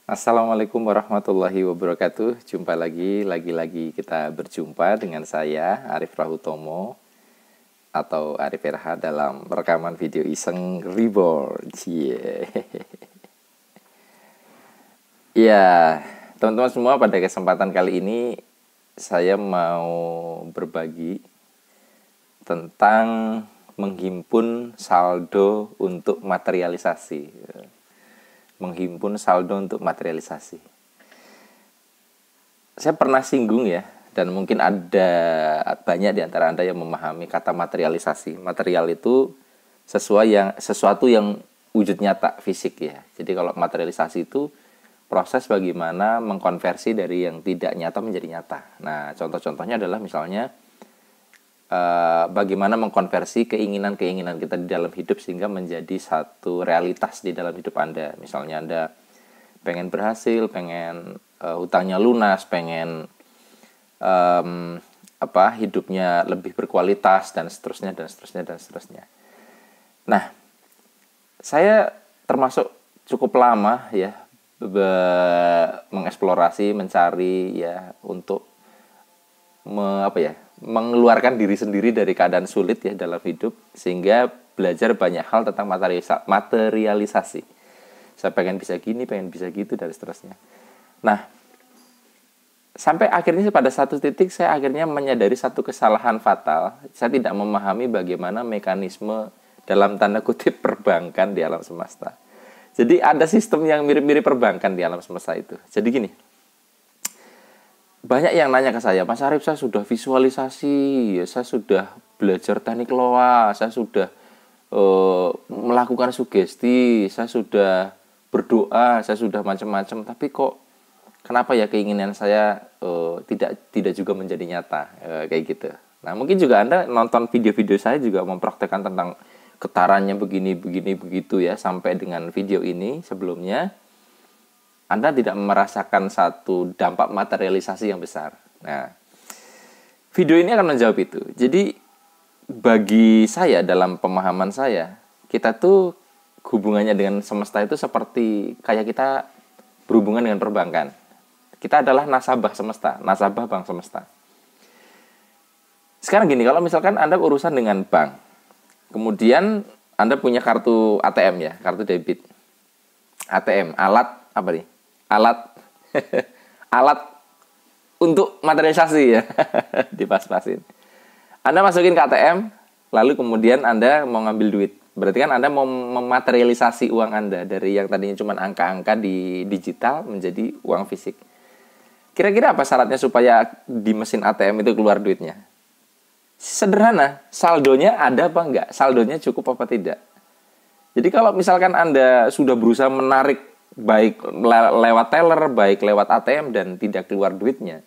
Assalamualaikum warahmatullahi wabarakatuh. Jumpa lagi kita berjumpa dengan saya Arif Rahutomo atau Arif RH dalam rekaman video iseng Reborn. Ya, teman-teman semua, pada kesempatan kali ini saya mau berbagi tentang menghimpun saldo untuk materialisasi. Menghimpun saldo untuk materialisasi. Saya pernah singgung ya, dan mungkin ada banyak di antara Anda yang memahami kata materialisasi. Material itu sesuatu yang wujud nyata, fisik ya. Jadi kalau materialisasi itu proses bagaimana mengkonversi dari yang tidak nyata menjadi nyata. Nah, contoh-contohnya adalah misalnya bagaimana mengkonversi keinginan-keinginan kita di dalam hidup sehingga menjadi satu realitas di dalam hidup Anda. Misalnya Anda pengen berhasil, pengen hutangnya lunas, pengen hidupnya lebih berkualitas dan seterusnya. Nah, saya termasuk cukup lama ya mengeksplorasi, mencari ya untuk mengeluarkan diri sendiri dari keadaan sulit ya dalam hidup, sehingga belajar banyak hal tentang materialisasi. Saya pengen bisa gini, pengen bisa gitu, dan seterusnya. Nah, sampai akhirnya pada satu titik saya akhirnya menyadari satu kesalahan fatal. Saya tidak memahami bagaimana mekanisme dalam tanda kutip perbankan di alam semesta. Jadi ada sistem yang mirip-mirip perbankan di alam semesta itu. Jadi gini, banyak yang nanya ke saya, Mas Arif, saya sudah visualisasi, saya sudah belajar teknik loa, saya sudah melakukan sugesti, saya sudah berdoa, saya sudah macam-macam, tapi kok kenapa ya keinginan saya tidak juga menjadi nyata, kayak gitu. Nah, mungkin juga Anda nonton video-video saya juga mempraktekkan tentang getarannya begini begitu ya, sampai dengan video ini sebelumnya Anda tidak merasakan satu dampak materialisasi yang besar. Nah, video ini akan menjawab itu. Jadi, bagi saya, dalam pemahaman saya, kita tuh hubungannya dengan semesta itu seperti kayak kita berhubungan dengan perbankan. Kita adalah nasabah semesta, nasabah bank semesta. Sekarang gini, kalau misalkan Anda urusan dengan bank, kemudian Anda punya kartu ATM ya, kartu debit. ATM, alat apa nih? Alat untuk materialisasi ya. Dipas-pasin. Anda masukin ke ATM, lalu kemudian Anda mau ngambil duit. Berarti kan Anda mau mematerialisasi uang Anda dari yang tadinya cuma angka-angka di digital menjadi uang fisik. Kira-kira apa syaratnya supaya di mesin ATM itu keluar duitnya? Sederhana, saldonya ada apa enggak? Saldonya cukup apa tidak? Jadi kalau misalkan Anda sudah berusaha menarik baik lewat teller, baik lewat ATM dan tidak keluar duitnya,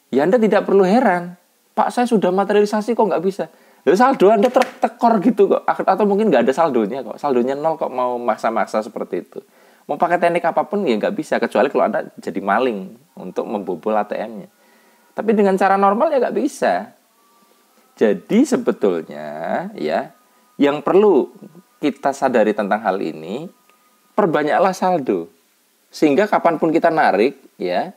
ya Anda tidak perlu heran. Pak, saya sudah materialisasi kok nggak bisa. Ya, saldo Anda tertekor gitu kok. Atau mungkin nggak ada saldonya kok. Saldonya nol kok mau maksa-maksa seperti itu. Mau pakai teknik apapun ya nggak bisa. Kecuali kalau Anda jadi maling untuk membobol ATM-nya. Tapi dengan cara normal ya nggak bisa. Jadi sebetulnya ya, yang perlu kita sadari tentang hal ini, perbanyaklah saldo, sehingga kapanpun kita narik ya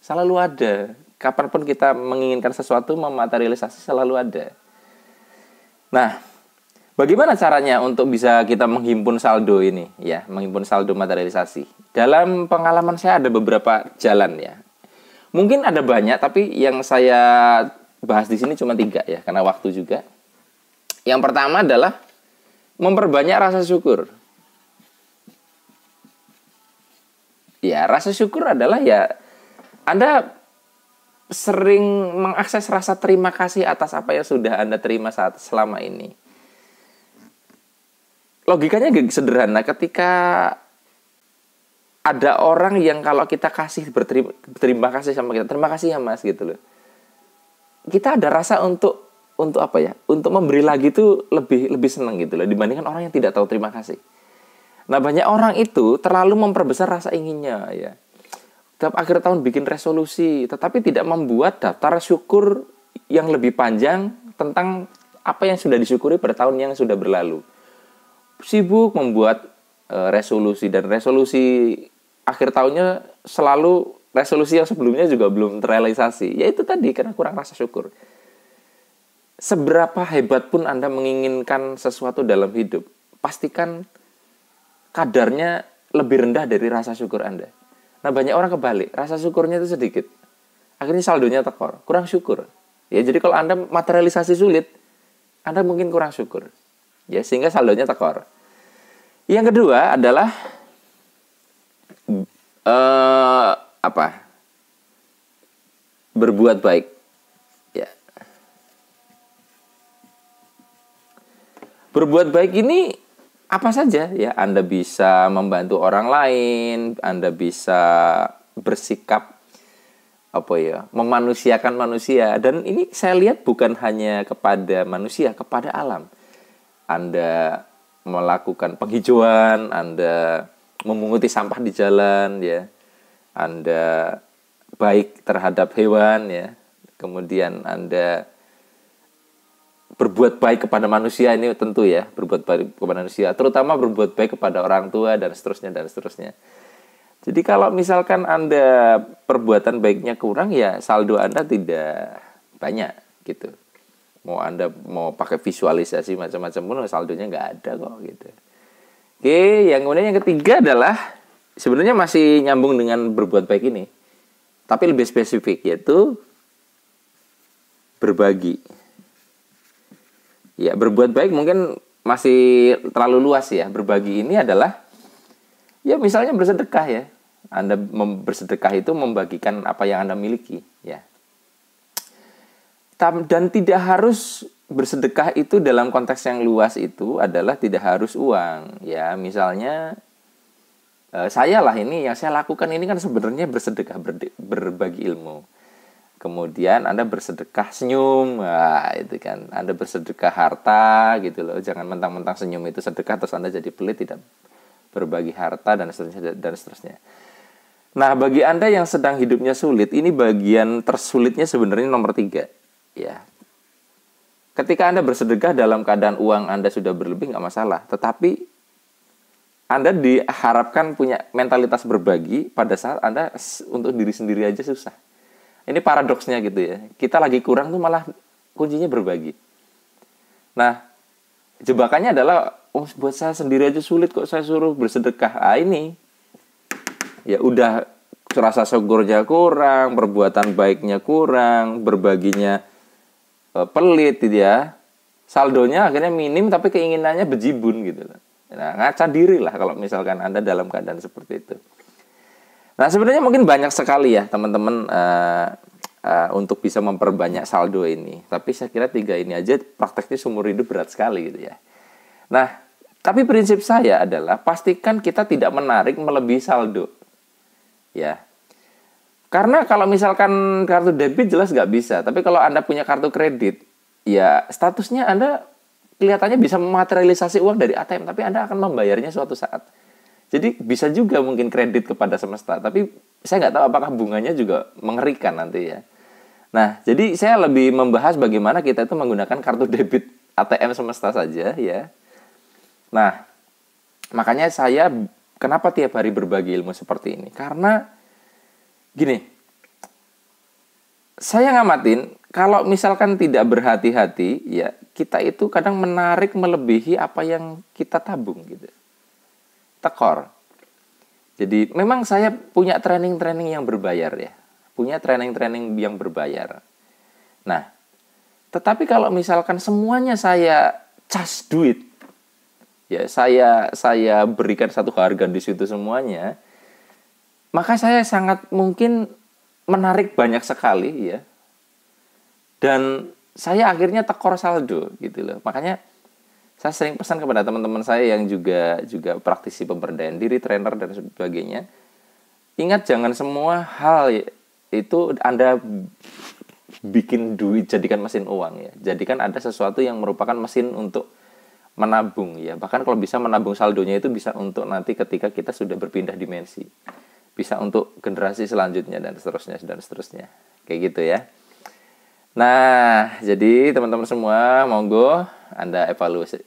selalu ada. Kapanpun kita menginginkan sesuatu, mematerialisasi, selalu ada. Nah, bagaimana caranya untuk bisa kita menghimpun saldo ini ya, menghimpun saldo materialisasi? Dalam pengalaman saya ada beberapa jalan ya. Mungkin ada banyak, tapi yang saya bahas di sini cuma 3 ya, karena waktu juga. Yang pertama adalah memperbanyak rasa syukur. Ya, rasa syukur adalah ya Anda sering mengakses rasa terima kasih atas apa yang sudah Anda terima selama ini. Logikanya sederhana, ketika ada orang yang kalau kita kasih berterima kasih sama kita, terima kasih ya Mas gitu loh. Kita ada rasa untuk apa ya? Untuk memberi lagi itu lebih senang gitu loh dibandingkan orang yang tidak tahu terima kasih. Nah, banyak orang itu terlalu memperbesar rasa inginnya ya. Tiap akhir tahun bikin resolusi, tetapi tidak membuat daftar syukur yang lebih panjang tentang apa yang sudah disyukuri pada tahun yang sudah berlalu. Sibuk membuat resolusi, dan resolusi akhir tahunnya selalu resolusi yang sebelumnya juga belum terrealisasi. Ya itu tadi, karena kurang rasa syukur. Seberapa hebat pun Anda menginginkan sesuatu dalam hidup, pastikan kadarnya lebih rendah dari rasa syukur Anda. Nah, banyak orang kebalik, rasa syukurnya itu sedikit. Akhirnya saldonya tekor, kurang syukur. Ya, jadi kalau Anda materialisasi sulit, Anda mungkin kurang syukur. Ya, sehingga saldonya tekor. Yang kedua adalah berbuat baik. Ya. Berbuat baik ini apa saja ya, Anda bisa membantu orang lain, Anda bisa bersikap memanusiakan manusia, dan ini saya lihat bukan hanya kepada manusia, kepada alam. Anda melakukan penghijauan, Anda memunguti sampah di jalan ya. Anda baik terhadap hewan ya. Kemudian Anda berbuat baik kepada manusia, ini tentu ya, berbuat baik kepada manusia, terutama berbuat baik kepada orang tua dan seterusnya dan seterusnya. Jadi kalau misalkan Anda perbuatan baiknya kurang, ya saldo Anda tidak banyak gitu. Mau Anda mau pakai visualisasi macam-macam pun saldonya nggak ada kok gitu. Oke, kemudian yang ketiga adalah sebenarnya masih nyambung dengan berbuat baik ini, tapi lebih spesifik, yaitu berbagi. Ya, berbuat baik mungkin masih terlalu luas ya. Berbagi ini adalah ya misalnya bersedekah ya. Anda bersedekah itu membagikan apa yang Anda miliki ya. Dan tidak harus bersedekah itu dalam konteks yang luas itu adalah tidak harus uang ya. Misalnya saya lah, ini yang saya lakukan ini kan sebenarnya bersedekah, berbagi ilmu. Kemudian Anda bersedekah senyum, wah itu kan. Anda bersedekah harta gitu loh. Jangan mentang-mentang senyum itu sedekah terus Anda jadi pelit, tidak berbagi harta dan seterusnya dan seterusnya. Nah, bagi Anda yang sedang hidupnya sulit, ini bagian tersulitnya sebenarnya nomor 3 ya. Ketika Anda bersedekah dalam keadaan uang Anda sudah berlebih nggak masalah, tetapi Anda diharapkan punya mentalitas berbagi pada saat Anda untuk diri sendiri aja susah. Ini paradoksnya gitu ya. Kita lagi kurang tuh malah kuncinya berbagi. Nah, jebakannya adalah buat saya sendiri aja sulit kok saya suruh bersedekah. Ini ya udah, rasa syukurnya kurang, perbuatan baiknya kurang, berbaginya pelit gitu ya. Saldonya akhirnya minim tapi keinginannya bejibun gitu. Nah, ngaca diri lah kalau misalkan Anda dalam keadaan seperti itu. Nah, sebenarnya mungkin banyak sekali ya teman-teman untuk bisa memperbanyak saldo ini. Tapi saya kira 3 ini aja prakteknya seumur hidup berat sekali gitu ya. Nah, tapi prinsip saya adalah pastikan kita tidak menarik melebihi saldo. Ya. Karena kalau misalkan kartu debit jelas nggak bisa. Tapi kalau Anda punya kartu kredit, ya statusnya Anda kelihatannya bisa mematerialisasi uang dari ATM. Tapi Anda akan membayarnya suatu saat. Jadi bisa juga mungkin kredit kepada semesta, tapi saya nggak tahu apakah bunganya juga mengerikan nanti ya. Nah, jadi saya lebih membahas bagaimana kita itu menggunakan kartu debit ATM semesta saja ya. Nah, makanya saya kenapa tiap hari berbagi ilmu seperti ini? Karena gini, saya ngamatin kalau misalkan tidak berhati-hati ya, kita itu kadang menarik melebihi apa yang kita tabung gitu. Tekor. Jadi memang saya punya training-training yang berbayar ya. Punya training-training yang berbayar. Nah, tetapi kalau misalkan semuanya saya cas duit, ya saya berikan satu harga di situ semuanya, maka saya sangat mungkin menarik banyak sekali ya. Dan saya akhirnya tekor saldo gitu loh. Makanya saya sering pesan kepada teman-teman saya yang juga praktisi pemberdayaan diri, trainer dan sebagainya. Ingat, jangan semua hal itu Anda bikin duit jadikan mesin uang ya. Jadikan ada sesuatu yang merupakan mesin untuk menabung ya. Bahkan kalau bisa menabung saldonya itu bisa untuk nanti ketika kita sudah berpindah dimensi. Bisa untuk generasi selanjutnya dan seterusnya. Kayak gitu ya. Nah, jadi teman-teman semua, monggo Anda evaluasi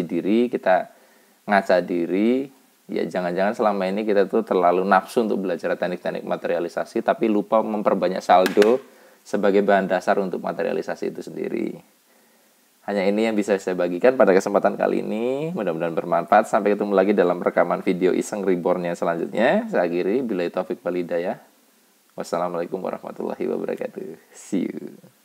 diri, kita ngaca diri, Ya jangan-jangan selama ini kita tuh terlalu nafsu untuk belajar teknik-teknik materialisasi, tapi lupa memperbanyak saldo sebagai bahan dasar untuk materialisasi itu sendiri. Hanya ini yang bisa saya bagikan pada kesempatan kali ini. Mudah-mudahan bermanfaat. Sampai ketemu lagi dalam rekaman video iseng rebornnya selanjutnya. Saya akhiri. Billahi taufik wal hidayah. Wassalamualaikum warahmatullahi wabarakatuh. See you.